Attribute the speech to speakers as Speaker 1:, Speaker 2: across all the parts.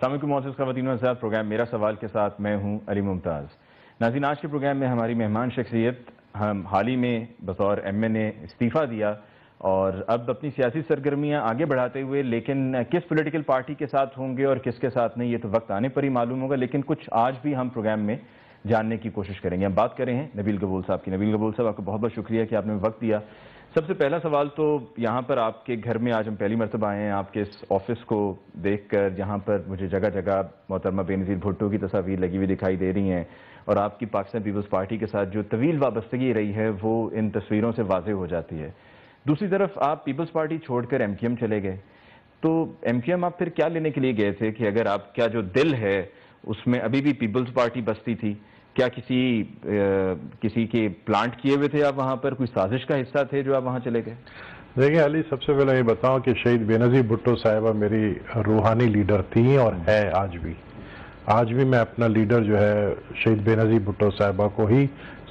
Speaker 1: السلام علیکم معزز خواتین و حضرات، پروگرام میرا سوال کے ساتھ میں ہوں علی ممتاز۔ ناظرین، آج کے پروگرام میں ہماری مہمان شخصیت حال ہی میں بطور ایم این اے استعفیٰ دیا اور اب اپنی سیاسی سرگرمیاں آگے بڑھاتے ہوئے، لیکن کس پولیٹیکل پارٹی کے ساتھ ہوں گے اور کس کے ساتھ نہیں، یہ تو وقت آنے پر ہی معلوم ہوگا، لیکن کچھ آج بھی ہم پروگرام میں جاننے کی کوشش کریں گے۔ ہم بات کر رہے ہیں نبیل قبول صاحب کی۔ نبیل قبول صاحب، آپ کو بہت بہت شکریہ کہ آپ نے وقت دیا۔ سب سے پہلا سوال تو یہاں پر آپ کے گھر میں آج ہم پہلی مرتبہ آئے ہیں، آپ کے اس آفس کو دیکھ کر، جہاں پر مجھے جگہ جگہ محترمہ بے نظیر بھٹو کی تصاویر لگی ہوئی دکھائی دے رہی ہیں، اور آپ کی پاکستان پیپلز پارٹی کے ساتھ جو طویل وابستگی رہی ہے وہ ان تصویروں سے واضح ہو جاتی ہے۔ دوسری طرف آپ پیپلز پارٹی چھوڑ کر ایم کیو ایم چلے گئے، تو ایم کیو ایم آپ پھر کیا لینے کے لیے گئے تھے کہ اگر آپ کا جو دل ہے اس میں ابھی بھی پیپلز پارٹی بستی تھی؟ کیا کسی کے پلانٹ کیے ہوئے تھے آپ وہاں پر؟ کوئی سازش کا حصہ تھے جو آپ وہاں چلے گئے؟
Speaker 2: دیکھیں علی، سب سے پہلے یہ بتاؤں کہ شہید بے نظیر بھٹو صاحبہ میری روحانی لیڈر تھی اور ہے آج بھی میں اپنا لیڈر جو ہے شہید بے نظیر بھٹو صاحبہ کو ہی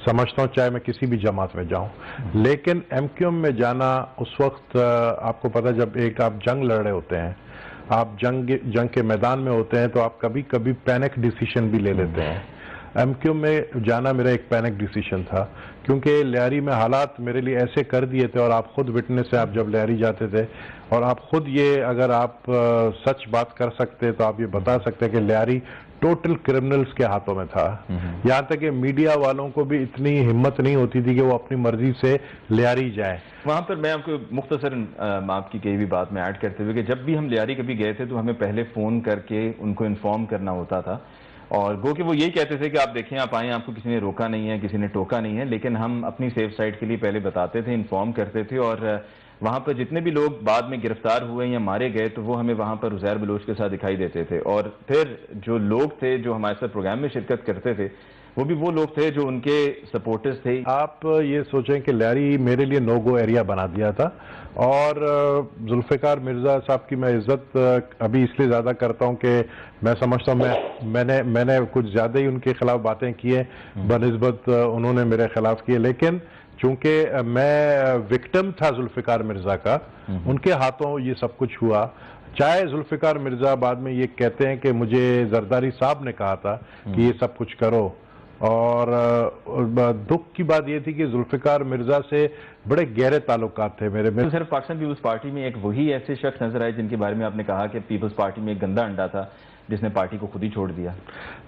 Speaker 2: سمجھتا ہوں، چاہے میں کسی بھی جماعت میں جاؤں۔ لیکن ایم کیو ایم میں جانا اس وقت آپ کو پتہ، جب ایک آپ جنگ لڑ رہے ہوتے ہیں، آپ جنگ کے میدان میں ہوتے ہیں، تو آپ کبھی کبھی پینک ڈیسیشن بھی لے لیتے ہیں۔ ایم کیو میں جانا میرا ایک پینک ڈیسیشن تھا، کیونکہ لیاری میں حالات میرے لیے ایسے کر دیے تھے، اور آپ خود وٹنس ہیں، آپ جب لیاری جاتے تھے، اور آپ خود یہ اگر آپ سچ بات کر سکتے تو آپ یہ بتا سکتے کہ لیاری ٹوٹل کرمنلز کے ہاتھوں میں تھا۔ یہاں تک کہ میڈیا والوں کو بھی اتنی ہمت نہیں ہوتی تھی کہ وہ اپنی مرضی سے لیاری جائیں۔
Speaker 1: وہاں پر میں آپ کو مختصر آپ کی کئی بھی بات میں ایڈ کرتے ہوئے کہ جب بھی ہم لیاری کبھی گئے تھے تو ہمیں پہلے فون کر کے ان کو انفارم کرنا ہوتا تھا، اور گو کہ وہ یہی کہتے تھے کہ آپ دیکھیں، آپ آئیں، آپ کو کسی نے روکا نہیں ہے، کسی نے ٹوکا نہیں ہے، لیکن ہم اپنی سیف سائڈ کے لیے پہلے بتاتے تھے، انفارم کرتے تھے، اور وہاں پر جتنے بھی لوگ بعد میں گرفتار ہوئے یا مارے گئے تو وہ ہمیں وہاں پر عزیر بلوچ کے ساتھ دکھائی دیتے تھے، اور پھر جو لوگ تھے جو ہمارے ساتھ پروگرام میں شرکت کرتے تھے وہ بھی وہ لوگ تھے جو ان کے سپورٹرز تھے۔
Speaker 2: آپ یہ سوچیں کہ لیاری میرے لیے نو گو ایریا بنا دیا تھا، اور ذوالفقار مرزا صاحب کی میں عزت ابھی اس لیے زیادہ کرتا ہوں کہ میں سمجھتا ہوں میں نے کچھ زیادہ ہی ان کے خلاف باتیں کی ہیں بنسبت انہوں نے میرے خلاف کیے، لیکن چونکہ میں وکٹم تھا ذوالفقار مرزا کا، ان کے ہاتھوں یہ سب کچھ ہوا۔ چاہے ذوالفقار مرزا بعد میں یہ کہتے ہیں کہ مجھے زرداری صاحب نے کہا تھا کہ یہ سب کچھ کرو، اور دکھ کی بات یہ تھی کہ ذوالفقار مرزا سے بڑے گہرے تعلقات تھے میرے۔
Speaker 1: صرف پاکستان پیپلز پارٹی میں ایک وہی ایسے شخص نظر آئے جن کے بارے میں آپ نے کہا کہ پیپلز پارٹی میں ایک گندا انڈا تھا جس نے پارٹی کو خود ہی چھوڑ دیا؟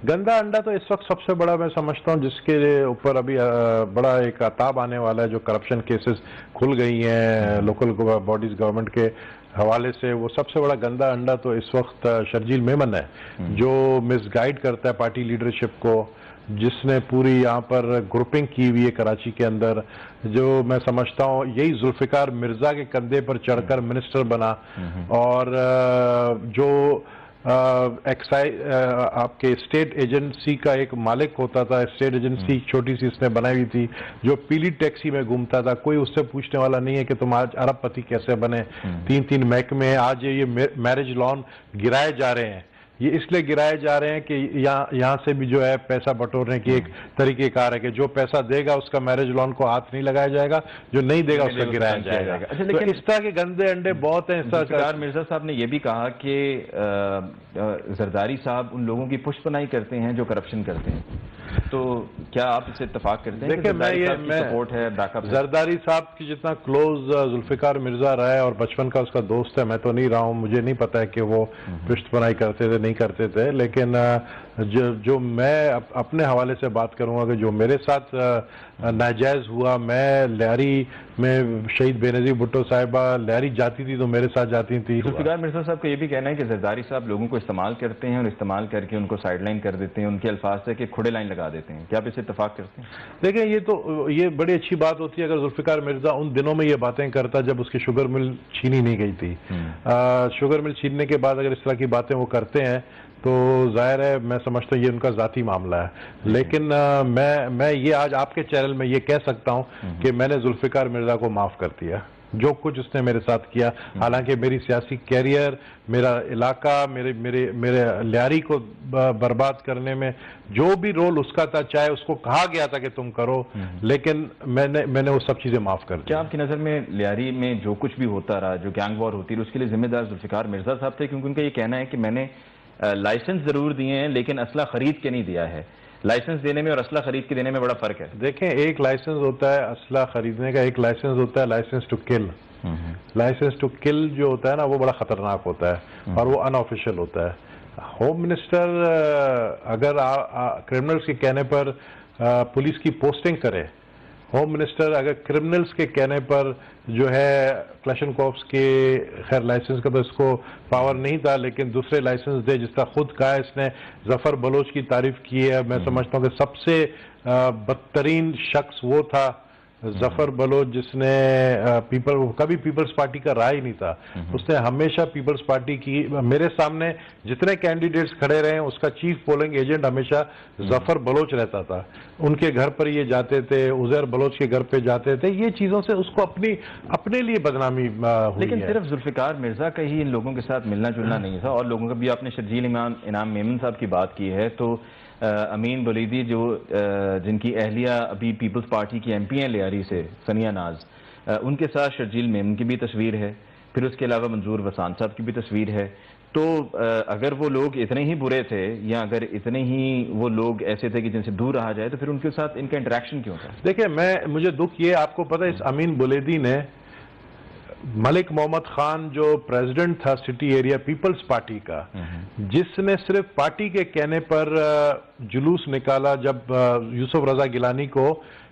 Speaker 2: گندا انڈا تو اس وقت سب سے بڑا میں سمجھتا ہوں جس کے اوپر ابھی بڑا ایک عتاب آنے والا ہے، جو کرپشن کیسز کھل گئی ہیں لوکل باڈیز گورنمنٹ کے حوالے سے، وہ سب سے بڑا گندا انڈا تو اس وقت شرجیل میمن ہے، جو مس گائیڈ کرتا ہے پارٹی لیڈرشپ کو، جس نے پوری یہاں پر گروپنگ کی ہوئی ہے کراچی کے اندر، جو میں سمجھتا ہوں یہی ذوالفقار مرزا کے کندھے پر چڑھ کر منسٹر بنا، اور جو آپ کے اسٹیٹ ایجنسی کا ایک مالک ہوتا تھا، اسٹیٹ ایجنسی چھوٹی سی اس نے بنائی ہوئی تھی، جو پیلی ٹیکسی میں گھومتا تھا، کوئی اس سے پوچھنے والا نہیں ہے کہ تم آج ارب پتی کیسے بنے، تین محکمے آج یہ میرج لون گرائے جا رہے ہیں۔ یہ اس لیے گرائے جا رہے ہیں کہ یہاں سے بھی جو ہے پیسہ بٹورنے کی ایک طریقہ کار ہے کہ جو پیسہ دے گا اس کا میرج لون کو ہاتھ نہیں لگایا جائے گا، جو نہیں دے گا اس کا گرایا جائے گا۔ لیکن اس طرح کے گندے انڈے بہت ہیں۔
Speaker 1: ذوالفقار مرزا صاحب نے یہ بھی کہا کہ زرداری صاحب ان لوگوں کی پشت پناہی کرتے ہیں جو کرپشن کرتے ہیں، تو کیا آپ اس سے اتفاق کرتے ہیں؟
Speaker 2: دیکھیں، زرداری صاحب کی جتنا کلوز ذوالفقار مرزا رہا ہے اور بچپن کا اس کا دوست ہے، میں تو نہیں رہا ہوں، مجھے نہیں پتا ہے کہ وہ پشت پناہی کرتے تھے نہیں کرتے تھے، لیکن جو میں اپنے حوالے سے بات کروں گا کہ جو میرے ساتھ ناجائز ہوا، میں لیاری میں شہید بے نظیر بھٹو صاحبہ لیاری جاتی تھی تو میرے ساتھ جاتی تھی۔
Speaker 1: ذوالفقار مرزا صاحب کا یہ بھی کہنا ہے کہ زرداری صاحب لوگوں کو استعمال کرتے ہیں اور استعمال کر کے ان کو سائڈ لائن کر دیتے ہیں، ان کے الفاظ سے کہ کھڑے لائن لگا دیتے ہیں۔ کیا آپ اس سے اتفاق کرتے ہیں؟
Speaker 2: دیکھیں، یہ بڑی اچھی بات ہوتی ہے اگر ذوالفقار مرزا ان دنوں میں یہ باتیں کرتا جب اس کی شوگر مل چھینی نہیں گئی تھی۔ شوگر مل چھیننے کے بعد اگر اس طرح کی باتیں وہ کرتے ہیں تو ظاہر ہے میں سمجھتا ہوں یہ ان کا ذاتی معاملہ ہے، لیکن میں یہ آج آپ کے چینل میں یہ کہہ سکتا ہوں کہ میں نے ذوالفقار مرزا کو معاف کر دیا، جو کچھ اس نے میرے ساتھ کیا، حالانکہ میری سیاسی کیریئر، میرا علاقہ، میرے لیاری کو برباد کرنے میں جو بھی رول اس کا تھا، چاہے اس کو کہا گیا تھا کہ تم کرو، لیکن میں نے وہ سب چیزیں معاف کر دی۔
Speaker 1: کیا آپ کی نظر میں لیاری میں جو کچھ بھی ہوتا رہا، جو گینگ وار ہوتی رہی، اس کے لیے ذمہ دار ذوالفقار مرزا صاحب تھے؟ کیونکہ ان کا یہ کہنا ہے کہ میں نے لائسنس ضرور دیے ہیں لیکن اسلحہ خرید کے نہیں دیا ہے. لائسنس دینے میں اور اسلحہ خرید کے دینے میں بڑا فرق ہے.
Speaker 2: دیکھیں ایک لائسنس ہوتا ہے اسلحہ خریدنے کا, ایک لائسنس ہوتا ہے license to kill. License to kill جو ہوتا ہے نا وہ بڑا خطرناک ہوتا ہے اور وہ ان آفیشیل ہوتا ہے. ہوم منسٹر اگر کرمنلز کے کہنے پر پولیس کی پوسٹنگ کرے, ہوم منسٹر اگر کرمنلز کے کہنے پر جو ہے کلاشنکوفس کے خیر لائسنس کا تو اس کو پاور نہیں تھا لیکن دوسرے لائسنس دے, جس طرح خود کہا اس نے ظفر بلوچ کی تعریف کی ہے. میں سمجھتا ہوں کہ سب سے بدترین شخص وہ تھا ظفر بلوچ جس نے کبھی پیپلز پارٹی کا رائے نہیں تھا. اس نے ہمیشہ پیپلز پارٹی کی, میرے سامنے جتنے کینڈیڈیٹس کھڑے رہے ہیں اس کا چیف پولنگ ایجنٹ ہمیشہ ظفر بلوچ رہتا تھا. ان کے گھر پر یہ جاتے تھے, عزیر بلوچ کے گھر پہ جاتے تھے. یہ چیزوں سے اس کو اپنے لیے بدنامی ہوئی.
Speaker 1: لیکن صرف ذوالفقار مرزا کا ہی ان لوگوں کے ساتھ ملنا جلنا نہیں تھا, اور لوگوں کا بھی. آپ نے شرجیل انعام میمن صاحب کی بات کی ہے تو امین بلیدی جو جن کی اہلیہ ابھی پیپلز پارٹی کی ایم پی ہیں لیاری سے, ثانیہ ناز, ان کے ساتھ شرجیل میمن کی بھی تصویر ہے. پھر اس کے علاوہ منظور وسان صاحب کی بھی تصویر ہے. تو اگر وہ لوگ اتنے ہی برے تھے یا اگر اتنے ہی وہ لوگ ایسے تھے کہ جن سے دور رہا جائے تو پھر ان کے ساتھ ان کا انٹریکشن کیوں تھا؟
Speaker 2: دیکھیں مجھے دکھ یہ, آپ کو پتہ ہے اس امین بلیدی نے ملک محمد خان جو پریزیڈنٹ تھا سٹی ایریا پیپلز پارٹی کا, جس نے صرف پارٹی کے کہنے پر جلوس نکالا جب یوسف رضا گیلانی کو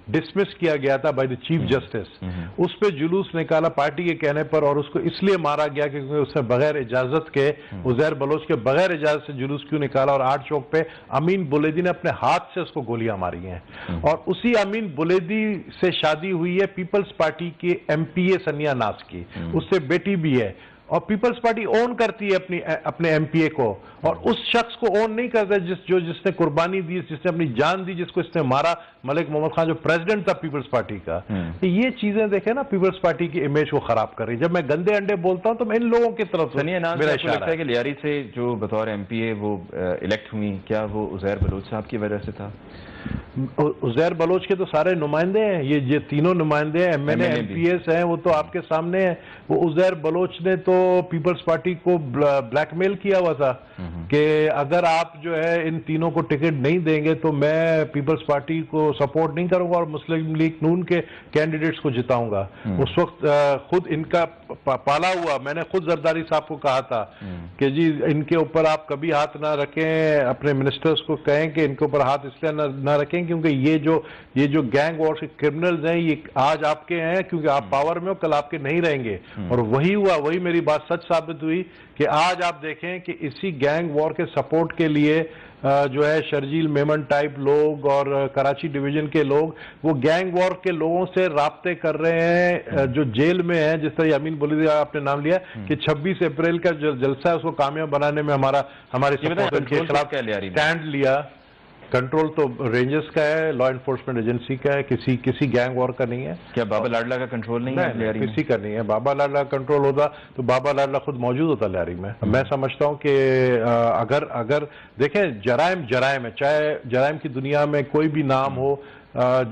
Speaker 2: ڈسمس کیا گیا تھا بائی دی چیف جسٹس, اس پہ جلوس نکالا پارٹی کے کہنے پر, اور اس کو اس لیے مارا گیا کیونکہ اس نے بغیر اجازت کے, عزیر بلوچ کے بغیر اجازت سے جلوس کیوں نکالا, اور 8 چوک پہ امین بلیدی نے اپنے ہاتھ سے اس کو گولیاں ماری ہیں. اور اسی امین بلیدی سے شادی ہوئی ہے پیپلز پارٹی کے ایم پی اے ثانیہ ناز کی, اس سے بیٹی بھی ہے. اور پیپلز پارٹی اون کرتی ہے اپنے ایم پی اے کو, اور اس شخص کو اون نہیں کرتا جس نے قربانی دی, جس نے اپنی جان دی, جس کو اس نے مارا, ملک محمد خان جو پریزیڈنٹ تھا پیپلز پارٹی کا. یہ چیزیں دیکھیں نا پیپلز پارٹی کی امیج کو خراب کر رہی. جب میں گندے انڈے بولتا ہوں تو میں ان لوگوں کی طرف
Speaker 1: میرا اشارہ ہے کہ لیاری سے جو بطور ایم پی اے وہ الیکٹ ہوئی, کیا وہ عزیر بلوچ صاحب کی وجہ سے تھا؟
Speaker 2: عزیر بلوچ کے تو سارے نمائندے ہیں, یہ تینوں نمائندے ہیں, M N A M P S ہیں, وہ تو آپ کے سامنے ہیں. وہ عزیر بلوچ نے تو پیپلز پارٹی کو بلیک میل کیا ہوا تھا کہ اگر آپ جو ہے ان تینوں کو ٹکٹ نہیں دیں گے تو میں پیپلز پارٹی کو سپورٹ نہیں کروں گا اور مسلم لیگ نون کے کینڈیڈیٹس کو جتاؤں گا. اس وقت خود ان کا پالا ہوا, میں نے خود زرداری صاحب کو کہا تھا کہ جی ان کے اوپر آپ کبھی ہاتھ نہ رکھیں, اپنے منسٹرز کو کہیں کہ ان کے اوپر ہاتھ اس لیے نہ رکھیں کیونکہ یہ جو گینگ وار کے کرمنلز ہیں یہ آج آپ کے ہیں کیونکہ آپ پاور میں ہو, کل آپ کے نہیں رہیں گے. اور وہی ہوا, وہی میری بات سچ ثابت ہوئی کہ آج آپ دیکھیں کہ اسی گینگ وار کے سپورٹ کے لیے جو ہے شرجیل میمن ٹائپ لوگ اور کراچی ڈویژن کے لوگ وہ گینگ وار کے لوگوں سے رابطے کر رہے ہیں جو جیل میں ہیں. جس طرح امین بلیدی آپ نے نام لیا کہ 26 اپریل کا جو جلسہ ہے اس کو کامیاب بنانے میں ہمارے سپورٹ کے خلاف اسٹینڈ لیا. کنٹرول تو رینجرز کا ہے, لا انفورسمنٹ ایجنسی کا ہے, کسی گینگ وار کا نہیں ہے.
Speaker 1: کیا بابا لاڈلا کا کنٹرول نہیں ہے؟
Speaker 2: کسی کا نہیں ہے. بابا لاڈلا کا کنٹرول ہوتا تو بابا لاڈلا خود موجود ہوتا لیاری میں. میں سمجھتا ہوں کہ اگر دیکھیں جرائم ہے, چاہے جرائم کی دنیا میں کوئی بھی نام ہو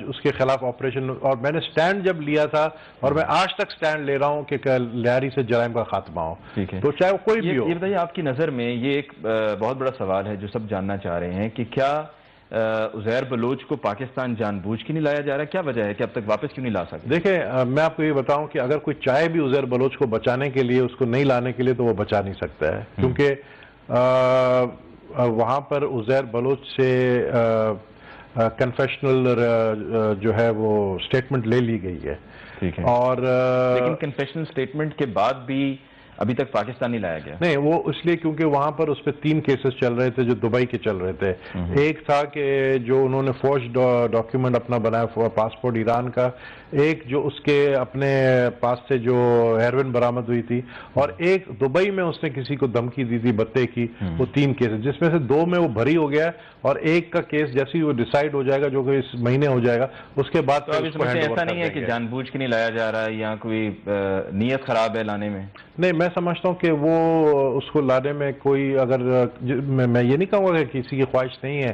Speaker 2: اس کے خلاف آپریشن, اور میں نے سٹینڈ جب لیا تھا اور میں آج تک سٹینڈ لے رہا ہوں کہ لیاری سے جرائم کا خاتمہ ہو, تو چاہے وہ کوئی بھی ہو.
Speaker 1: یہ بتائیے آپ کی نظر میں یہ ایک بہت بڑا سوال ہے جو سب جاننا چاہ رہے ہیں کہ کیا عزیر بلوچ کو پاکستان جان بوجھ کے نہیں لایا جا رہا؟ کیا وجہ ہے کہ اب تک واپس کیوں نہیں لا سکتے؟
Speaker 2: دیکھیں میں آپ کو یہ بتاؤں کہ اگر کوئی چاہے بھی عزیر بلوچ کو بچانے کے لیے, اس کو نہیں لانے کے لیے, تو وہ بچا نہیں سکتا ہے کیونکہ وہاں پر عزیر بلوچ سے کنفیشنل جو ہے وہ سٹیٹمنٹ لے لی گئی ہے. اور
Speaker 1: لیکن کنفیشنل سٹیٹمنٹ کے بعد بھی ابھی تک پاکستان نہیں لایا گیا.
Speaker 2: نہیں, وہ اس لیے کیونکہ وہاں پر اس پہ 3 کیسز چل رہے تھے جو دبئی کے چل رہے تھے. ایک تھا کہ جو انہوں نے فوج ڈاکیومنٹ اپنا بنایا پاسپورٹ ایران کا, ایک جو اس کے اپنے پاس سے جو ہیروئن برآمد ہوئی تھی, اور ایک دبئی میں اس نے کسی کو دھمکی دی تھی بتے کی. وہ 3 کیسز جس میں سے 2 میں وہ بھری ہو گیا, اور ایک کا کیس جیسے ہی وہ ڈیسائیڈ ہو جائے گا جو کہ اس مہینے ہو جائے گا, اس کے بعد
Speaker 1: ایسا نہیں ہے کہ جان بوجھ کے نہیں لایا جا رہا ہے یا کوئی نیت خراب ہے لانے میں؟
Speaker 2: نہیں, میں سمجھتا ہوں کہ وہ اس کو لانے میں کوئی, اگر میں یہ نہیں کہوں گا کہ کسی کی خواہش نہیں ہے,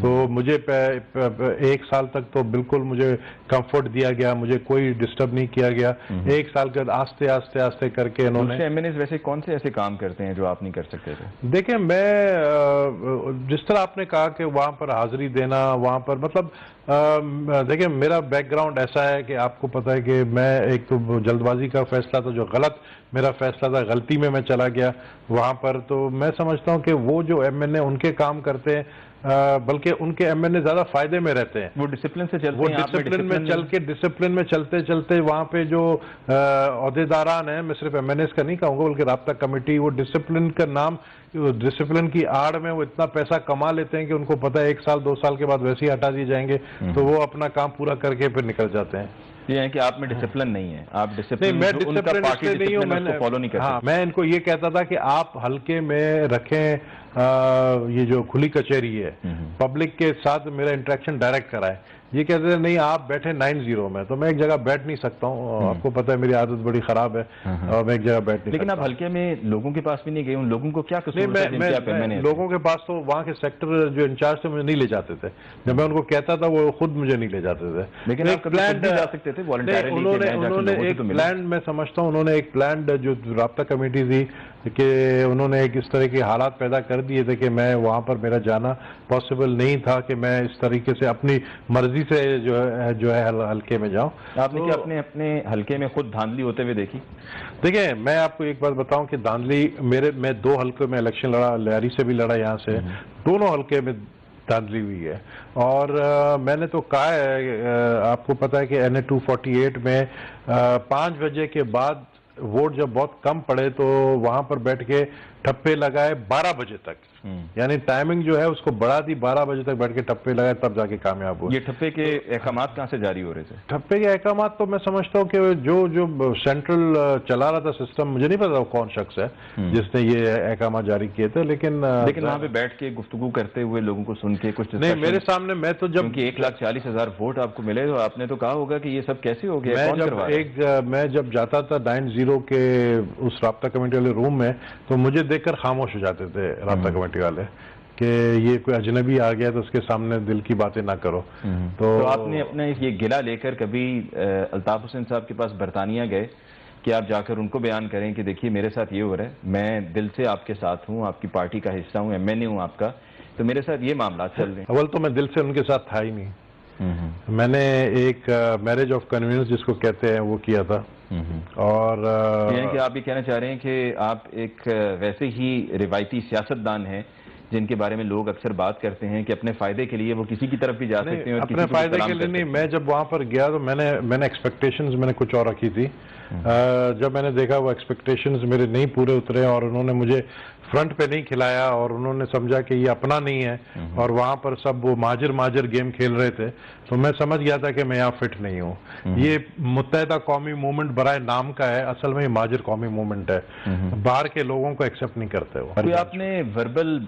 Speaker 2: تو مجھے 1 سال تک تو بالکل مجھے کمفرٹ دیا گیا, مجھے کوئی ڈسٹرب نہیں کیا گیا. 1 سال کے بعد آستے آستے آستے کر کے انہوں نے.
Speaker 1: ایم این ایز ویسے کون سے ایسے کام کرتے ہیں جو آپ نہیں کر سکتے تھے؟
Speaker 2: دیکھیں, میں جس طرح آپ نے کہا کہ وہاں پر حاضری دینا, وہاں پر مطلب دیکھیں میرا بیک گراؤنڈ ایسا ہے کہ آپ کو پتہ ہے کہ میں ایک تو جلد بازی کا فیصلہ تھا, جو غلط میرا فیصلہ تھا, غلطی میں چلا گیا وہاں پر. تو میں سمجھتا ہوں کہ وہ جو ایم این اے ان کے کام کرتے ہیں, بلکہ ان کے ایم این اے زیادہ فائدے میں رہتے ہیں.
Speaker 1: وہ ڈسپلن سے چلتے ہیں,
Speaker 2: وہ ڈسپلن میں چلتے وہاں پہ جو عہدیداران ہیں, میں صرف ایم این ایز کا نہیں کہوں گا بلکہ رابطہ کمیٹی, وہ ڈسپلن کا نام, ڈسپلن کی آڑ میں وہ اتنا پیسہ کما لیتے ہیں کہ ان کو پتہ ہے 1 سال 2 سال کے بعد ویسے ہی ہٹا دیے جائیں گے, تو وہ اپنا کام پورا کر کے پھر نکل جاتے ہیں.
Speaker 1: یہ ہے کہ آپ میں ڈسپلن نہیں ہے, آپ
Speaker 2: نہیں, میں ڈسپلن نہیں ہوں, میں
Speaker 1: فالو نہیں کرتا.
Speaker 2: میں ان کو یہ کہتا تھا کہ آپ حلقے میں رکھیں یہ جو کھلی کچہری ہے, پبلک کے ساتھ میرا انٹریکشن ڈائریکٹ کرائے. یہ کہتے ہیں نہیں آپ بیٹھے 9-0 میں, تو میں ایک جگہ بیٹھ نہیں سکتا ہوں, آپ کو پتہ ہے میری عادت بڑی خراب ہے اور میں ایک جگہ بیٹھ نہیں.
Speaker 1: لیکن آپ حلقے میں لوگوں کے پاس بھی نہیں گئے, ان لوگوں کو کیا قصور تھا جن کے آپ ایم این اے؟
Speaker 2: لوگوں کے پاس تو وہاں کے سیکٹر جو انچارج تھے مجھے نہیں لے جاتے تھے, جب میں ان کو کہتا تھا وہ خود مجھے نہیں لے جاتے تھے.
Speaker 1: لیکن آپ کبھی خود بھی جا سکتے تھے والنٹیرلی.
Speaker 2: انہوں نے ایک پلان, میں سمجھتا ہوں انہوں نے ایک پلان جو رابطہ کمیٹی تھی کہ انہوں نے ایک اس طرح کے حالات پیدا کر دیے تھے کہ میں وہاں پر میرا جانا پاسبل نہیں تھا کہ میں اس طریقے سے اپنی مرضی سے جو ہے حلقے میں جاؤں.
Speaker 1: آپ نے کیا اپنے حلقے میں خود دھاندلی ہوتے ہوئے دیکھی؟
Speaker 2: دیکھیں میں آپ کو ایک بات بتاؤں کہ دھاندلی میں 2 حلقے میں الیکشن لڑا, لہری سے بھی لڑا یہاں سے, دونوں حلقے میں دھاندلی ہوئی ہے. اور میں نے تو کہا ہے, آپ کو پتہ ہے کہ این اے 248 میں 5 بجے کے بعد ووٹ جب بہت کم پڑے تو وہاں پر بیٹھ کے ٹھپے لگائے 12 بجے تک, یعنی ٹائمنگ جو ہے اس کو بڑھا دی, 12 بجے تک بیٹھ کے ٹھپے لگائے, تب جا کے کامیاب ہوئے.
Speaker 1: یہ ٹھپے کے احکامات کہاں سے جاری ہو رہے تھے؟
Speaker 2: ٹھپے کے احکامات تو میں سمجھتا ہوں کہ جو سینٹرل چلا رہا تھا سسٹم, مجھے نہیں پتا وہ کون شخص ہے جس نے یہ احکامات جاری کیے تھے, لیکن
Speaker 1: وہاں پہ بیٹھ کے گفتگو کرتے ہوئے لوگوں کو سن کے کچھ
Speaker 2: نہیں میرے سامنے, میں تو جب
Speaker 1: 1,40,000 ووٹ آپ کو ملے تو آپ نے تو کہا ہوگا کہ یہ سب کیسے ہو گیا.
Speaker 2: میں جب جاتا تھا 9-0 کے اس رابطہ کمیٹی والے روم میں, تو مجھے دیکھ کر خاموش ہو جاتے تھے رابطہ کمیٹی والے کہ یہ کوئی اجنبی آ گیا تو اس کے سامنے دل کی باتیں نہ کرو.
Speaker 1: تو آپ نے اپنا یہ گلہ لے کر کبھی الطاف حسین صاحب کے پاس برطانیہ گئے کہ آپ جا کر ان کو بیان کریں کہ دیکھیے میرے ساتھ یہ ہو رہا ہے, میں دل سے آپ کے ساتھ ہوں, آپ کی پارٹی کا حصہ ہوں, ایم این اے ہوں آپ کا, تو میرے ساتھ یہ معاملات چل رہے ہیں؟
Speaker 2: اول تو میں دل سے ان کے ساتھ تھا ہی نہیں. میں نے ایک میرج آف کنوینس جس کو کہتے ہیں وہ کیا تھا. اور
Speaker 1: یعنی کہ آپ یہ کہنا چاہ رہے ہیں کہ آپ ایک ویسے ہی روایتی سیاستدان ہیں جن کے بارے میں لوگ اکثر بات کرتے ہیں کہ اپنے فائدے کے لیے وہ کسی کی طرف بھی جا سکتے ہیں,
Speaker 2: اپنے فائدے کے لیے نہیں. میں جب وہاں پر گیا تو میں نے ایکسپیکٹیشنز میں نے کچھ اور رکھی تھی. جب میں نے دیکھا وہ ایکسپیکٹیشنز میرے نہیں پورے اترے اور انہوں نے مجھے فرنٹ پہ نہیں کھلایا اور انہوں نے سمجھا کہ یہ اپنا نہیں ہے, اور وہاں پر سب وہ ماجر گیم کھیل رہے تھے, تو میں سمجھ گیا تھا کہ میں یہاں فٹ نہیں ہوں. یہ متحدہ قومی موومنٹ برائے نام کا ہے, اصل میں یہ ماجر قومی موومنٹ ہے. باہر کے لوگوں کو ایکسیپٹ نہیں کرتے وہ.
Speaker 1: کوئی آپ نے وربل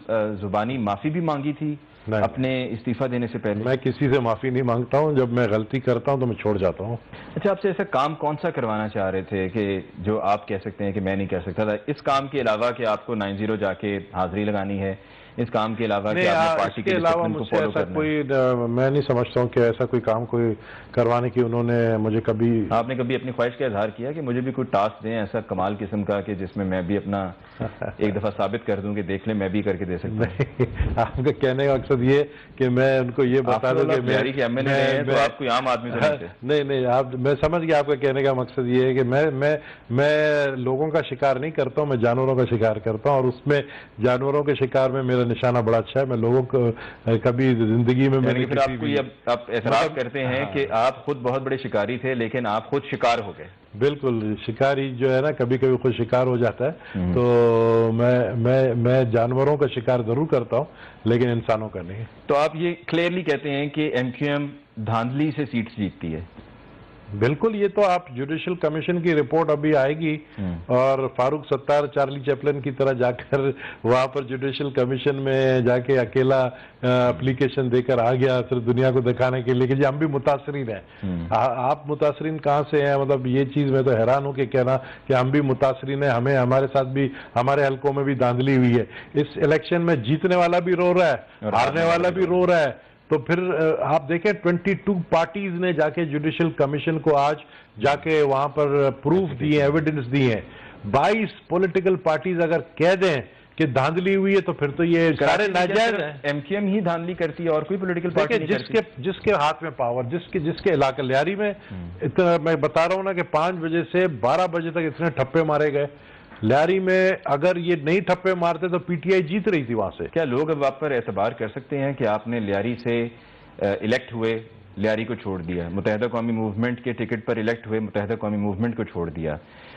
Speaker 1: زبانی معافی بھی مانگی تھی اپنے استعفیٰ دینے سے پہلے؟
Speaker 2: میں کسی سے معافی نہیں مانگتا ہوں, جب میں غلطی کرتا ہوں تو میں چھوڑ جاتا ہوں.
Speaker 1: اچھا, آپ سے ایسا کام کون سا کروانا چاہ رہے تھے کہ جو آپ کہہ سکتے ہیں کہ میں نہیں کہہ سکتا تھا, اس کام کے علاوہ کہ آپ کو 9-0 جا کے حاضری لگانی ہے, اس کام کے علاوہ کہ آپ نے پارٹی کے ڈسپلن کو فالو کرنا ہے؟
Speaker 2: میں نہیں سمجھتا ہوں کہ ایسا کوئی کام کوئی کروانے کی انہوں نے مجھے کبھی.
Speaker 1: آپ نے کبھی اپنی خواہش کا اظہار کیا کہ مجھے بھی کوئی ٹاسک دیں ایسا کمال قسم کا کہ جس میں میں بھی اپنا ایک دفعہ ثابت کر دوں کہ دیکھ لیں میں بھی کر کے دے سکتا ہوں؟
Speaker 2: آپ کا کہنے کا مقصد یہ کہ میں ان کو یہ بتا دوں کہ
Speaker 1: ایم این اے ہیں تو آپ کوئی عام آدمی سے
Speaker 2: نہیں, میں سمجھ گیا آپ کا کہنے کا مقصد یہ ہے کہ میں لوگوں کا شکار نہیں کرتا ہوں, میں جانوروں کا شکار کرتا ہوں, اور اس میں جانوروں کے شکار میں میرا نشانہ بڑا اچھا ہے. میں لوگوں کو کبھی زندگی میں
Speaker 1: آپ اعتراف کرتے ہیں کہ آپ خود بہت بڑے شکاری تھے لیکن آپ خود شکار ہو گئے؟
Speaker 2: بالکل, شکاری جو ہے نا کبھی کبھی خود شکار ہو جاتا ہے. تو میں جانوروں کا شکار ضرور کرتا ہوں لیکن انسانوں کا نہیں.
Speaker 1: تو آپ یہ کلیئرلی کہتے ہیں کہ ایم کیو ایم دھاندلی سے سیٹس جیتتی ہے؟
Speaker 2: بالکل. یہ تو آپ جوڈیشل کمیشن کی رپورٹ ابھی آئے گی اور فاروق ستار چارلی چیپلن کی طرح جا کر وہاں پر جوڈیشل کمیشن میں جا کے اکیلا اپلیکیشن دے کر آ گیا صرف دنیا کو دکھانے کے لیے کہ جی ہم بھی متاثرین ہیں. آپ متاثرین کہاں سے ہیں؟ مطلب یہ چیز میں تو حیران ہوں کہ کہنا کہ ہم بھی متاثرین ہیں, ہمارے ساتھ بھی ہمارے حلقوں میں بھی دھاندلی ہوئی ہے. اس الیکشن میں جیتنے والا بھی رو رہا ہے, ہارنے والا بھی رو رہا ہے. تو پھر آپ دیکھیں 22 پارٹیز نے جا کے جوڈیشل کمیشن کو آج جا کے وہاں پر پروف دیے, ایویڈنس دیے ہیں. 22 پولیٹیکل پارٹیز اگر کہہ دیں کہ دھاندلی ہوئی ہے تو پھر تو یہ سارے ناجائز ہیں.
Speaker 1: ایم کیو ایم ہی دھاندلی کرتی ہے اور کوئی پولیٹیکل پارٹی نہیں کرتی.
Speaker 2: جس کے ہاتھ میں پاور, جس کے علاقہ لیاری میں میں بتا رہا ہوں نا کہ 5 بجے سے 12 بجے تک اتنے ٹھپے مارے گئے. لیاری میں اگر یہ نہیں ٹھپے مارتے تو پی ٹی آئی جیت رہی تھی وہاں سے.
Speaker 1: کیا لوگ اب آپ پر اعتبار کر سکتے ہیں کہ آپ نے لیاری سے الیکٹ ہوئے, لیاری کو چھوڑ دیا, متحدہ قومی موومنٹ کے ٹکٹ پر الیکٹ ہوئے, متحدہ قومی موومنٹ کو چھوڑ دیا,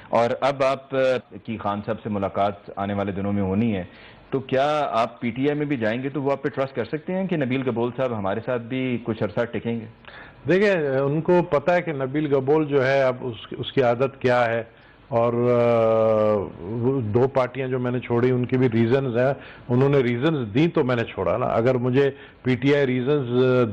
Speaker 1: اور اب آپ کی خان صاحب سے ملاقات آنے والے دنوں میں ہونی ہے, تو کیا آپ پی ٹی آئی میں بھی جائیں گے تو وہ آپ پہ ٹرسٹ کر سکتے ہیں کہ نبیل گبول صاحب ہمارے ساتھ بھی کچھ عرصہ ٹکیں گے؟
Speaker 2: دیکھیں, ان کو پتہ ہے کہ نبیل گبول جو ہے اب اس کی عادت کیا ہے, اور 2 پارٹیاں جو میں نے چھوڑی ان کی بھی ریزنز ہیں. انہوں نے ریزنز دی تو میں نے چھوڑا نا. اگر مجھے پی ٹی آئی ریزنز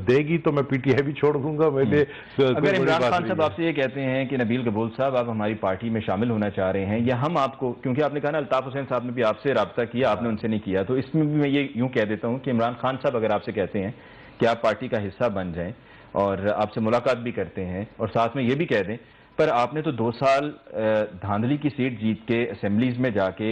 Speaker 2: دے گی تو میں پی ٹی آئی بھی چھوڑ دوں گا.
Speaker 1: اگر عمران خان صاحب آپ سے یہ کہتے ہیں کہ نبیل گبول صاحب آپ ہماری پارٹی میں شامل ہونا چاہ رہے ہیں, یا ہم آپ کو, کیونکہ آپ نے کہا نا الطاف حسین صاحب نے بھی آپ سے رابطہ کیا, آپ نے ان سے نہیں کیا, تو اس میں بھی میں یہ یوں کہہ دیتا ہوں کہ عمران خان صاحب اگر آپ سے کہتے ہیں کہ آپ پارٹی کا حصہ بن جائیں اور آپ سے ملاقات بھی کرتے ہیں, اور ساتھ میں یہ بھی کہہ دیں پر آپ نے تو 2 سال دھاندلی کی سیٹ جیت کے اسمبلیز میں جا کے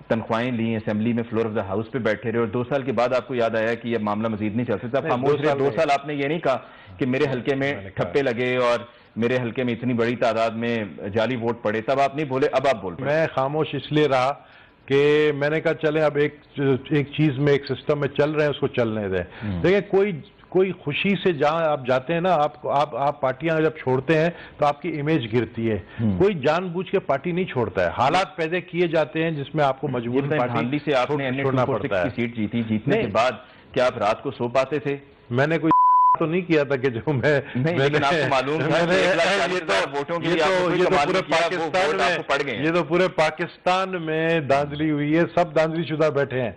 Speaker 1: تنخواہیں لی, اسمبلی میں فلور آف دا ہاؤس پہ بیٹھے رہے, اور 2 سال کے بعد آپ کو یاد آیا کہ یہ معاملہ مزید نہیں چل سکتا, خاموش رہے. 2 سال آپ نے یہ نہیں کہا کہ میرے حلقے میں ٹھپے لگے اور میرے حلقے میں اتنی بڑی تعداد میں جعلی ووٹ پڑے, تب آپ نہیں بولے, اب آپ بول پڑے.
Speaker 2: میں خاموش اس لیے رہا کہ میں نے کہا چلیں اب ایک چیز میں, ایک سسٹم میں چل رہے ہیں, اس کو چلنے دیں. دیکھیں, کوئی خوشی سے جہاں آپ جاتے ہیں نا, آپ پارٹیاں جب چھوڑتے ہیں تو آپ کی امیج گرتی ہے. کوئی جان بوجھ کے پارٹی نہیں چھوڑتا ہے, حالات پیدا کیے جاتے ہیں جس میں آپ کو مجبور
Speaker 1: پارٹی سے آپ نے چھوڑنا پڑتا ہے. سیٹ جیتی, جیتنے کے بعد کیا آپ رات کو سو پاتے تھے؟
Speaker 2: میں نے کوئی تو نہیں کیا تھا کہ جو میں یہ تو پورے پاکستان میں دھاندلی ہوئی ہے, سب دھاندلی شدہ بیٹھے ہیں.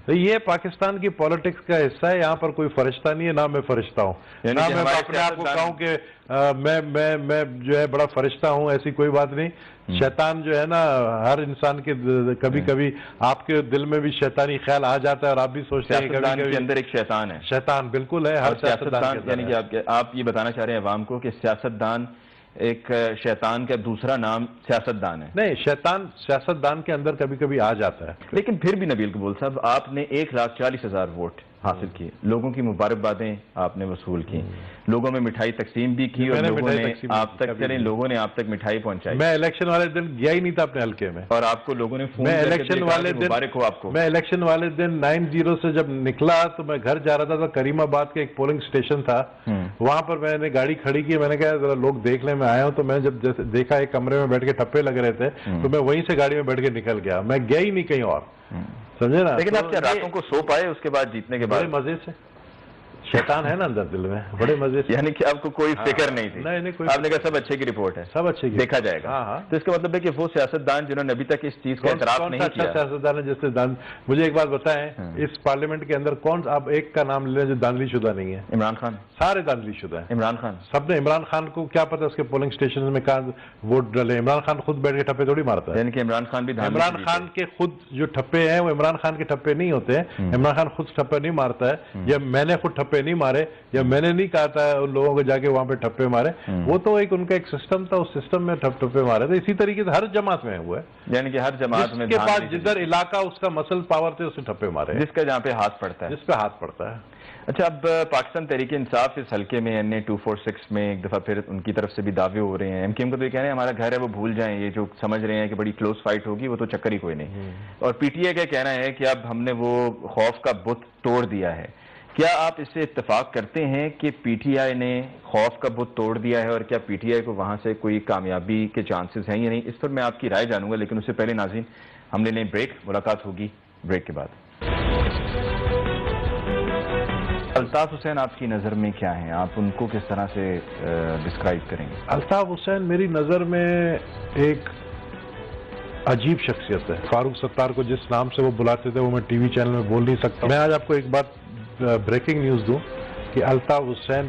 Speaker 2: یہ پاکستان کی پالیٹکس کا حصہ ہے, یہاں پر کوئی فرشتہ نہیں ہے, نہ میں فرشتہ ہوں, نہ میں اپنے آپ کو کہوں کہ میں جو ہے بڑا فرشتہ ہوں, ایسی کوئی بات نہیں. شیطان جو ہے نا ہر انسان کے کبھی کبھی آپ کے دل میں بھی شیطانی خیال آ جاتا ہے, اور آپ بھی سوچتے ہیں
Speaker 1: کبھی کبھی اندر ایک شیطان ہے.
Speaker 2: شیطان بالکل ہے ہر سیاستدان,
Speaker 1: یعنی کہ آپ یہ بتانا چاہ رہے ہیں عوام کو کہ سیاستدان ایک شیطان کا دوسرا نام سیاستدان ہے؟
Speaker 2: نہیں, شیطان سیاستدان کے اندر کبھی کبھی آ جاتا ہے.
Speaker 1: لیکن پھر بھی نبیل گبول صاحب آپ نے 1,40,000 ووٹ حاصل کیے, لوگوں کی مبارکبادیں آپ نے وصول کی, لوگوں میں مٹھائی تقسیم بھی کی, اور لوگوں نے آپ تک چلیں, لوگوں نے آپ تک مٹھائی پہنچائی.
Speaker 2: میں الیکشن والے دن گیا ہی نہیں تھا اپنے حلقے میں,
Speaker 1: اور آپ کو لوگوں نے فون کر کے مبارک ہو آپ کو.
Speaker 2: میں الیکشن والے دن 9-0 سے جب نکلا تو میں گھر جا رہا تھا, تو کریم آباد کے ایک پولنگ اسٹیشن تھا, وہاں پر میں نے گاڑی کھڑی کی, میں نے کہا ذرا لوگ دیکھ لیں میں آیا ہوں. تو میں جب جیسے دیکھا ایک کمرے میں بیٹھ کے ٹھپے لگ رہے تھے, تو میں وہیں سے گاڑی میں بیٹھ کے نکل گیا, میں گیا ہی نہیں کہیں اور, سمجھے نا.
Speaker 1: لیکن آپ کیا راتوں کو سو پائے اس کے بعد جیتنے کے بعد؟
Speaker 2: بڑے مزے سے. شیطان ہے نا اندر دل میں, بڑے مزے سے.
Speaker 1: یعنی کہ آپ کو کوئی فکر نہیں تھی؟
Speaker 2: نہیں,
Speaker 1: آپ نے کہا سب اچھے کی رپورٹ ہے,
Speaker 2: سب اچھے کی,
Speaker 1: دیکھا جائے گا. تو اس کا مطلب ہے کہ وہ سیاستدان جنہوں نے ابھی تک اس چیز کا اعتراف نہیں کیا.
Speaker 2: سیاستدان ہے جس سے مجھے ایک بات بتائیں, اس پارلیمنٹ کے اندر کون آپ ایک کا نام لے لیں جو دھاندلی شدہ نہیں ہے؟
Speaker 1: عمران خان.
Speaker 2: سارے دھاندلی شدہ ہیں.
Speaker 1: عمران خان
Speaker 2: سب نے. عمران خان کو کیا پتا اس کے پولنگ اسٹیشن میں کہاں ووٹ ڈلے؟ عمران خان خود بیٹھ کے ٹھپے تھوڑی مارتا ہے.
Speaker 1: یعنی کہ عمران خان بھی,
Speaker 2: عمران خان کے خود جو ٹھپے ہیں وہ عمران خان کے ٹھپے نہیں ہوتے ہیں. عمران خان خود ٹھپے نہیں مارتا ہے, یا میں نے خود ٹھپے نہیں مارے, یا میں نے نہیں کہا تھا ان لوگوں کو جا کے وہاں پہ ٹھپے مارے. وہ تو ایک ان کا ایک سسٹم تھا, اس سسٹم میں ٹھپے مارے تھے. اسی طریقے سے ہر جماعت میں ہوا ہے,
Speaker 1: یعنی کہ ہر جماعت میں
Speaker 2: جس کے پاس جدھر علاقہ اس کا مسل پاور تھے اسے ٹھپے مارے,
Speaker 1: جس کا جہاں پہ ہاتھ پڑتا ہے,
Speaker 2: جس پہ ہاتھ پڑتا ہے.
Speaker 1: اچھا, اب پاکستان تحریک انصاف اس حلقے میں NA 246 میں ایک دفعہ پھر ان کی طرف سے بھی دعوے ہو رہے ہیں. MKM کو تو یہ کہہ رہے ہیں ہمارا گھر ہے وہ بھول جائیں, یہ جو سمجھ رہے ہیں کہ بڑی کلوز فائٹ ہوگی وہ تو چکر ہی کوئی نہیں. اور PTI کا کہنا ہے کہ اب ہم نے وہ خوف کا بت توڑ دیا ہے. کیا آپ اس سے اتفاق کرتے ہیں کہ PTI نے خوف کا بت توڑ دیا ہے, اور کیا PTI کو وہاں سے کوئی کامیابی کے چانسز ہیں یا نہیں؟ اس پر میں آپ کی رائے جانوں گا, لیکن اس سے پہلے ناظرین ہم لے لیں بریک. ملاقات ہوگی بریک کے بعد. الطاف حسین آپ کی نظر میں کیا ہیں؟ آپ ان کو کس طرح سے ڈسکرائب کریں گے؟
Speaker 2: الطاف حسین میری نظر میں ایک عجیب شخصیت ہے. فاروق ستار کو جس نام سے وہ بلاتے تھے وہ میں ٹی وی چینل میں بول نہیں سکتا. میں آج آپ کو ایک بات بریکنگ نیوز دوں کہ الطاف حسین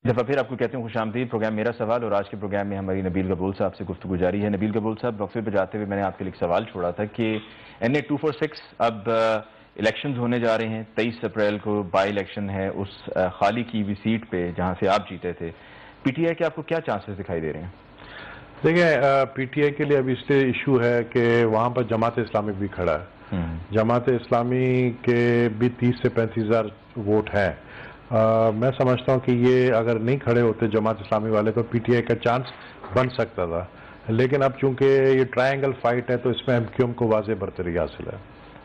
Speaker 1: دفعہ پھر آپ کو کہتے ہیں خوش آمدید. پروگرام میرا سوال، اور آج کے پروگرام میں ہماری نبیل قبول صاحب سے گفتگو جاری ہے. نبیل قبول صاحب، وقفے پہ جاتے ہوئے میں نے آپ کے لیے ایک سوال چھوڑا تھا کہ NA 246 اب الیکشنز ہونے جا رہے ہیں. 23 اپریل کو بائی الیکشن ہے اس خالی کی ہوئی سیٹ پہ جہاں سے آپ جیتے تھے. PTI کے آپ کو کیا چانسز دکھائی دے رہے ہیں؟
Speaker 2: دیکھیں، PTI کے لیے اب اس سے ایشو ہے کہ وہاں پر جماعت اسلامی بھی کھڑا ہے. جماعت اسلامی کے بھی 30 سے 35 ہزار ووٹ ہیں. میں سمجھتا ہوں کہ یہ اگر نہیں کھڑے ہوتے جماعت اسلامی والے تو PTI کا چانس بن سکتا تھا. لیکن اب چونکہ یہ ٹرائنگل فائٹ ہے تو اس میں MQM کو واضح برتری حاصل ہے.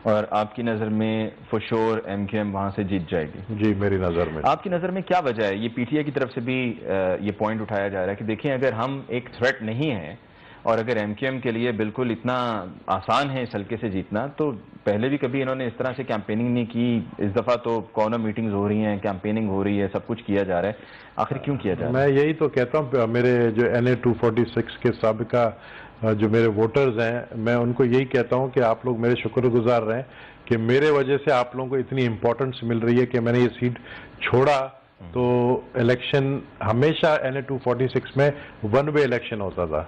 Speaker 1: اور آپ کی نظر میں فشور MQM وہاں سے جیت جائے گی؟
Speaker 2: جی میری نظر میں.
Speaker 1: آپ کی نظر میں کیا وجہ ہے؟ یہ PTI کی طرف سے بھی یہ پوائنٹ اٹھایا جا رہا ہے کہ دیکھیں اگر ہم ایک تھریٹ نہیں ہیں اور اگر MQM کے لیے بالکل اتنا آسان ہے اس حلقے سے جیتنا، تو پہلے بھی کبھی انہوں نے اس طرح سے کیمپیننگ نہیں کی. اس دفعہ تو کارنر میٹنگز ہو رہی ہیں، کیمپیننگ ہو رہی ہے، سب کچھ کیا جا رہا ہے. آخر کیوں کیا جا رہا ہے؟
Speaker 2: میں یہی تو کہتا ہوں، میرے جو NA 246 کے سابقہ جو میرے ووٹرز ہیں، میں ان کو یہی کہتا ہوں کہ آپ لوگ میرے شکر گزار رہیں کہ میرے وجہ سے آپ لوگوں کو اتنی امپورٹنس مل رہی ہے کہ میں نے یہ سیٹ چھوڑا. تو الیکشن ہمیشہ NA 246 میں ون وے الیکشن ہوتا تھا،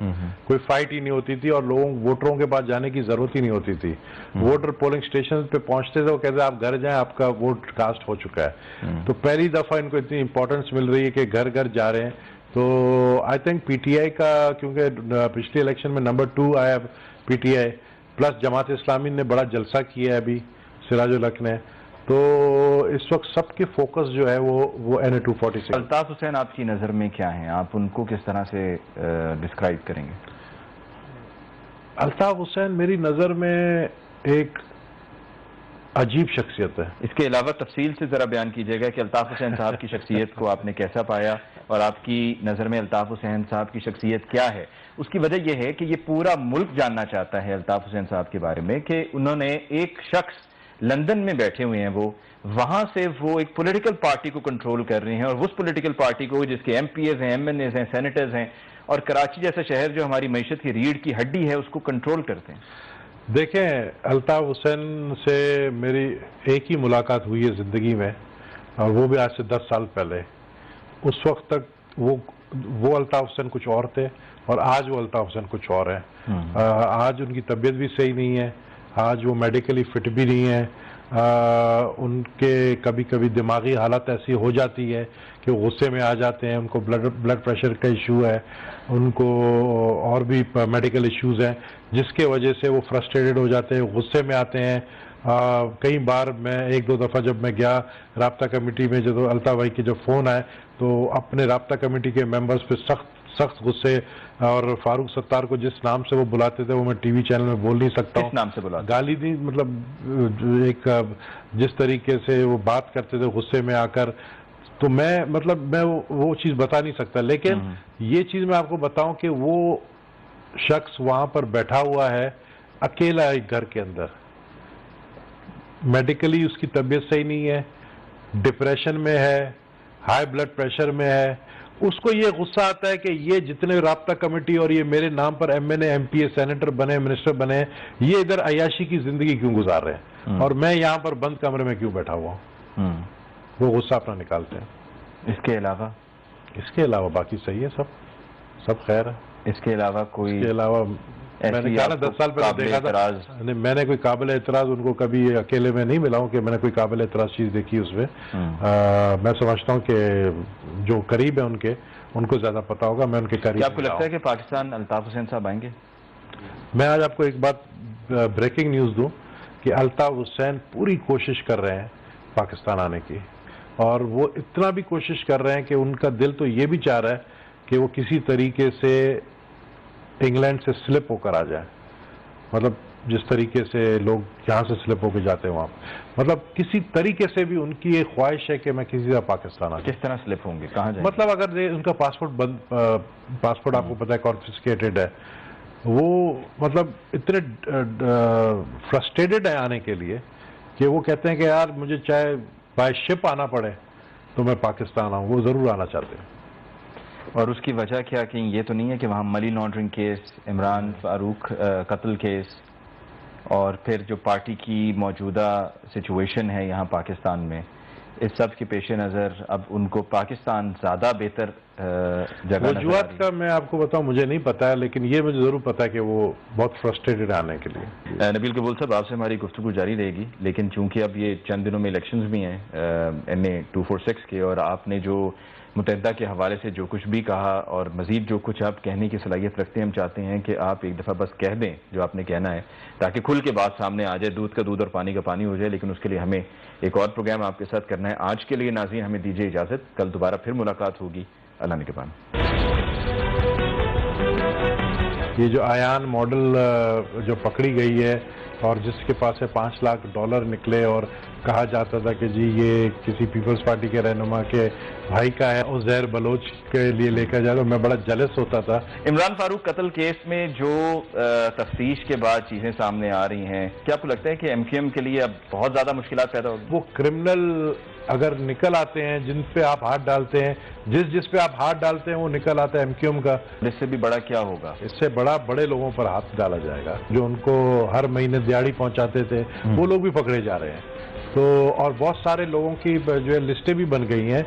Speaker 2: کوئی فائٹ ہی نہیں ہوتی تھی اور ووٹروں کے پاس جانے کی ضرورت ہی نہیں ہوتی تھی. ووٹر پولنگ اسٹیشن پہ پہنچتے تھے، وہ کہتے آپ گھر جائیں، آپ کا ووٹ کاسٹ ہو چکا ہے. تو پہلی دفعہ ان کو اتنی امپورٹنس مل رہی ہے کہ گھر گھر جا رہے ہیں. تو آئی تھنک PTI کا، کیونکہ پچھلی الیکشن میں نمبر 2 آیا PTI، پلس جماعت اسلامی نے بڑا جلسہ کیا ہے ابھی سراج الحق نے، تو اس وقت سب کے فوکس جو ہے وہ NA 246.
Speaker 1: الطاف حسین آپ کی نظر میں کیا ہیں؟ آپ ان کو کس طرح سے ڈسکرائب کریں گے؟
Speaker 2: الطاف حسین میری نظر میں ایک عجیب شخصیت ہے.
Speaker 1: اس کے علاوہ تفصیل سے ذرا بیان کیجیے گا کہ الطاف حسین صاحب کی شخصیت کو آپ نے کیسا پایا، اور آپ کی نظر میں الطاف حسین صاحب کی شخصیت کیا ہے؟ اس کی وجہ یہ ہے کہ یہ پورا ملک جاننا چاہتا ہے الطاف حسین صاحب کے بارے میں کہ انہوں نے ایک شخص لندن میں بیٹھے ہوئے ہیں، وہ وہاں سے وہ ایک پولیٹیکل پارٹی کو کنٹرول کر رہے ہیں، اور اس پولیٹیکل پارٹی کو جس کے MPs ہیں، MNAs ہیں، سینیٹرز ہیں، اور کراچی جیسا شہر جو ہماری معیشت کی ریڑھ کی ہڈی ہے اس کو کنٹرول کرتے ہیں.
Speaker 2: دیکھیں، الطاف حسین سے میری ایک ہی ملاقات ہوئی ہے زندگی میں، اور وہ بھی آج سے 10 سال پہلے. اس وقت تک وہ الطاف حسین کچھ اور تھے اور آج وہ الطاف حسین کچھ اور ہیں. آج ان کی طبیعت بھی صحیح نہیں ہے، آج وہ میڈیکلی فٹ بھی نہیں ہے. ان کے کبھی کبھی دماغی حالت ایسی ہو جاتی ہے کہ وہ غصے میں آ جاتے ہیں. ان کو بلڈ پریشر کا ایشو ہے، ان کو اور بھی میڈیکل ایشوز ہیں جس کے وجہ سے وہ فرسٹریٹڈ ہو جاتے ہیں، غصے میں آتے ہیں. کئی بار میں 1-2 دفعہ جب میں گیا رابطہ کمیٹی میں، جب الطاف بھائی کے جب فون آئے تو اپنے رابطہ کمیٹی کے ممبرز پہ سخت غصے، اور فاروق ستار کو جس نام سے وہ بلاتے تھے وہ میں ٹی وی چینل میں بول نہیں سکتا ہوں.
Speaker 1: کس نام سے بلاتے؟
Speaker 2: گالی دی، مطلب ایک جس طریقے سے وہ بات کرتے تھے غصے میں آ کر، تو میں وہ چیز بتا نہیں سکتا. لیکن یہ چیز میں آپ کو بتاؤں کہ وہ شخص وہاں پر بیٹھا ہوا ہے اکیلا ایک گھر کے اندر، میڈیکلی اس کی طبیعت صحیح نہیں ہے، ڈپریشن میں ہے، ہائی بلڈ پریشر میں ہے. اس کو یہ غصہ آتا ہے کہ یہ جتنے رابطہ کمیٹی اور یہ میرے نام پر MNA MPA سینیٹر بنے، منسٹر بنے، یہ ادھر عیاشی کی زندگی کیوں گزار رہے ہیں اور میں یہاں پر بند کمرے میں کیوں بیٹھا ہوا ہوں. وہ غصہ اپنا نکالتے ہیں.
Speaker 1: اس کے علاوہ
Speaker 2: باقی صحیح ہے، سب خیر ہے.
Speaker 1: اس کے علاوہ کوئی،
Speaker 2: اس کے علاوہ میں نے کہا نا 10 سال پہلے دیکھا تھا، میں نے کوئی قابل اعتراض ان کو کبھی اکیلے میں نہیں ملا ہوں کہ میں نے کوئی قابل اعتراض چیز دیکھی اس میں. میں سمجھتا ہوں کہ جو قریب ہے ان کو زیادہ پتا ہوگا. میں ان کے قریب.
Speaker 1: کیا آپ کو لگتا ہے کہ پاکستان الطاف حسین صاحب آئیں گے؟
Speaker 2: میں آج آپ کو ایک بات بریکنگ نیوز دوں کہ الطاف حسین پوری کوشش کر رہے ہیں پاکستان آنے کی، اور وہ اتنا بھی کوشش کر رہے ہیں کہ ان کا دل تو یہ بھی چاہ رہا ہے کہ وہ کسی طریقے سے انگلینڈ سے سلپ ہو کر آ جائیں. مطلب جس طریقے سے لوگ یہاں سے سلپ ہو کے جاتے ہیں وہاں، مطلب کسی طریقے سے بھی ان کی ایک خواہش ہے کہ میں کسی طرح پاکستان آ جاؤں.
Speaker 1: کس طرح سلپ ہوں گے؟ کہاں جائیں؟
Speaker 2: مطلب اگر ان کا پاسپورٹ آپ کو پتہ ہے کانفسکیٹڈ ہے، وہ مطلب اتنے فرسٹریٹڈ ہیں آنے کے لیے کہ وہ کہتے ہیں کہ یار مجھے چاہے بائی شپ آنا پڑے تو میں پاکستان آؤں. وہ ضرور آنا چاہتے ہیں.
Speaker 1: اور اس کی وجہ کیا کہ یہ تو نہیں ہے کہ وہاں money laundering case, Imran Farooq قتل کیس، اور پھر جو پارٹی کی موجودہ سچویشن ہے یہاں پاکستان میں، اس سب کے پیش نظر اب ان کو پاکستان زیادہ بہتر جگہ
Speaker 2: وجوہات کا میں آپ کو بتاؤں مجھے نہیں پتا ہے، لیکن یہ مجھے ضرور پتا ہے کہ وہ بہت فرسٹریٹڈ آنے کے لیے.
Speaker 1: نبیل قبول صاحب، آپ سے ہماری گفتگو جاری رہے گی، لیکن چونکہ اب یہ چند دنوں میں الیکشنز بھی ہیں NA 246 کے، اور آپ نے جو متحدہ کے حوالے سے جو کچھ بھی کہا اور مزید جو کچھ آپ کہنے کی صلاحیت رکھتے ہیں، ہم چاہتے ہیں کہ آپ ایک دفعہ بس کہہ دیں جو آپ نے کہنا ہے تاکہ کھل کے بات سامنے آ جائے، دودھ کا دودھ اور پانی کا پانی ہو جائے. لیکن اس کے لیے ہمیں ایک اور پروگرام آپ کے ساتھ کرنا ہے. آج کے لیے ناظرین ہمیں دیجیے اجازت، کل دوبارہ پھر ملاقات ہوگی. اللہ نگہبان.
Speaker 2: یہ جو آیان ماڈل جو پکڑی گئی ہے اور جس کے پاس سے $5 لاکھ نکلے اور کہا جاتا تھا کہ جی یہ کسی پیپلز پارٹی کے رہنما کے بھائی کا ہے، عزیر بلوچ کے لیے لے کر جا رہا، میں بڑا جلس ہوتا تھا.
Speaker 1: عمران فاروق قتل کیس میں جو تفتیش کے بعد چیزیں سامنے آ رہی ہیں، کیا آپ کو لگتا ہے کہ MQM کے لیے اب بہت زیادہ مشکلات پیدا ہوگی؟
Speaker 2: وہ کرمنل اگر نکل آتے ہیں جن پہ آپ ہاتھ ڈالتے ہیں، جس پہ آپ ہاتھ ڈالتے ہیں وہ نکل آتا ہے MQM کا.
Speaker 1: اس سے بھی بڑا کیا ہوگا؟
Speaker 2: اس سے بڑے لوگوں پر ہاتھ ڈالا جائے گا جو ان کو ہر مہینے دیہڑی پہنچاتے تھے، وہ لوگ بھی پکڑے جا رہے ہیں. تو اور بہت سارے لوگوں کی جو ہے لسٹیں بھی بن گئی ہیں.